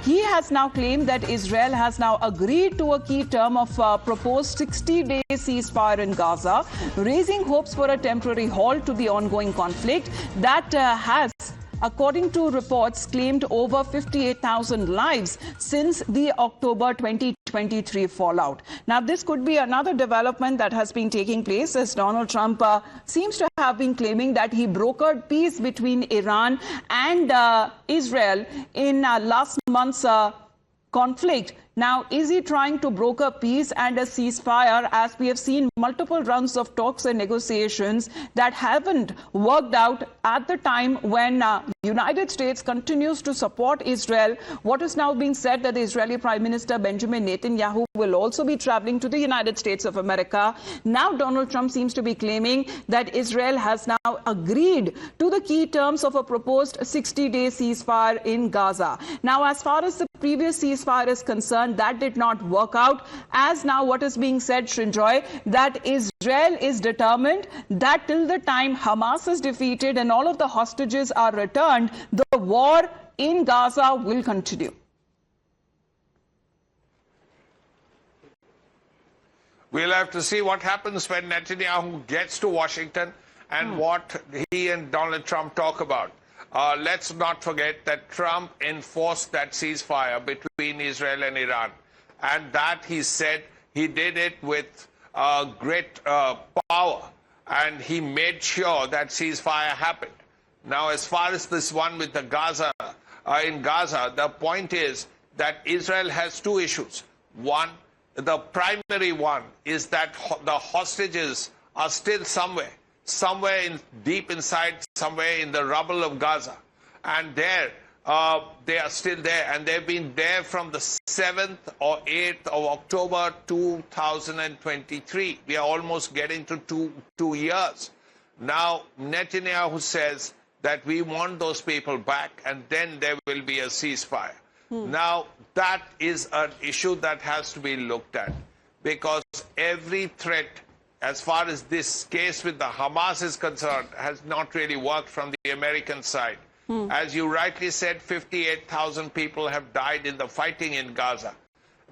he has now claimed that Israel has now agreed to a key term of proposed 60-day ceasefire in Gaza, raising hopes for a temporary halt to the ongoing conflict that has, according to reports, claimed over 58,000 lives since the October 2023 fallout. Now, this could be another development that has been taking place as Donald Trump seems to have been claiming that he brokered peace between Iran and Israel in last month's conflict. Now, is he trying to broker peace and a ceasefire, as we have seen multiple rounds of talks and negotiations that haven't worked out at the time when United States continues to support Israel? What is now being said that the Israeli Prime Minister Benjamin Netanyahu will also be traveling to the United States of America. Now, Donald Trump seems to be claiming that Israel has now agreed to the key terms of a proposed 60-day ceasefire in Gaza. Now, as far as the previous ceasefire is concerned, that did not work out, as now what is being said, Srinjoy, that Israel is determined that till the time Hamas is defeated and all of the hostages are returned, the war in Gaza will continue. We'll have to see what happens when Netanyahu gets to Washington and what he and Donald Trump talk about. Let's not forget that Trump enforced that ceasefire between Israel and Iran, and that he said he did it with great power, and he made sure that ceasefire happened. Now, as far as this one with the Gaza, in Gaza, the point is that Israel has two issues. One, the primary one is that the hostages are still somewhere deep inside, somewhere in the rubble of Gaza. And there, they are still there. And they've been there from the 7th or 8th of October 2023. We are almost getting to two years. Now, Netanyahu says that we want those people back, and then there will be a ceasefire. Now, that is an issue that has to be looked at, because every threat, as far as this case with the Hamas is concerned, has not really worked from the American side. As you rightly said, 58,000 people have died in the fighting in Gaza,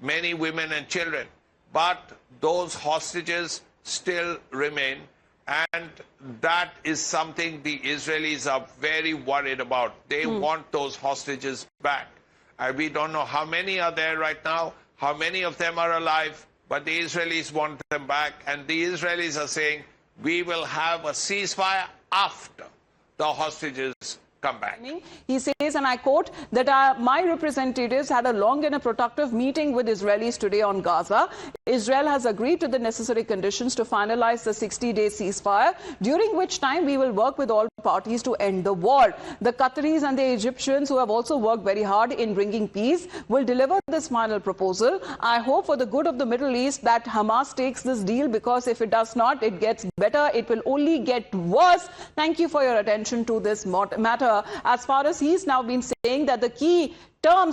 many women and children. But those hostages still remain, and that is something the Israelis are very worried about. They want those hostages back. We don't know how many are there right now, how many of them are alive, but the Israelis want them back, and the Israelis are saying, we will have a ceasefire after the hostages come back. He says, and I quote, that my representatives had a long and a productive meeting with Israelis today on Gaza. Israel has agreed to the necessary conditions to finalize the 60-day ceasefire, during which time we will work with all parties to end the war. The Qataris and the Egyptians, who have also worked very hard in bringing peace, will deliver this final proposal. I hope for the good of the Middle East that Hamas takes this deal, because if it does not, it gets better. It will only get worse. Thank you for your attention to this matter. As far as he's now been saying that the key terms